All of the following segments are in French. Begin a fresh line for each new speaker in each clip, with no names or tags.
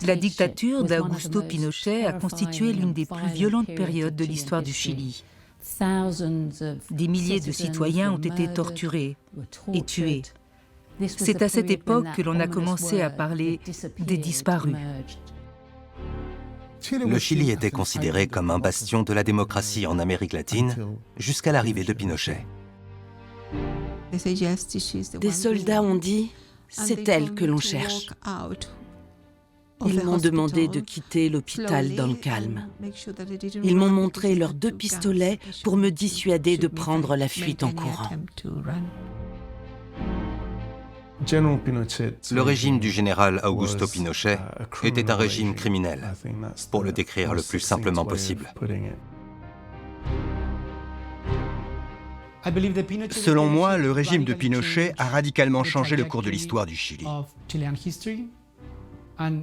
La dictature d'Augusto Pinochet a constitué l'une des plus violentes périodes de l'histoire du Chili. Des milliers de citoyens ont été torturés et tués. C'est à cette époque que l'on a commencé à parler des disparus.
Le Chili était considéré comme un bastion de la démocratie en Amérique latine jusqu'à l'arrivée de Pinochet.
Des soldats ont dit « c'est elle que l'on cherche ». Ils m'ont demandé de quitter l'hôpital dans le calme. Ils m'ont montré leurs 2 pistolets pour me dissuader de prendre la fuite en courant.
Le régime du général Augusto Pinochet était un régime criminel, pour le décrire le plus simplement possible.
Selon moi, le régime de Pinochet a radicalement changé le cours de l'histoire du Chili.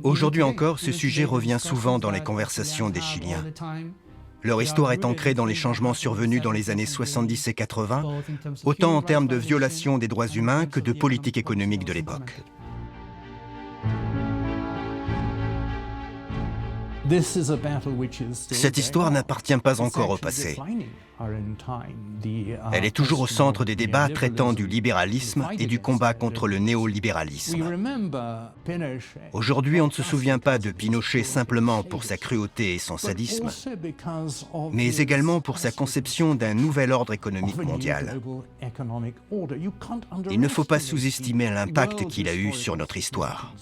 Aujourd'hui encore, ce sujet revient souvent dans les conversations des Chiliens. Leur histoire est ancrée dans les changements survenus dans les années 70 et 80, autant en termes de violation des droits humains que de politique économique de l'époque. Cette histoire n'appartient pas encore au passé. Elle est toujours au centre des débats traitant du libéralisme et du combat contre le néolibéralisme. Aujourd'hui, on ne se souvient pas de Pinochet simplement pour sa cruauté et son sadisme, mais également pour sa conception d'un nouvel ordre économique mondial. Il ne faut pas sous-estimer l'impact qu'il a eu sur notre histoire.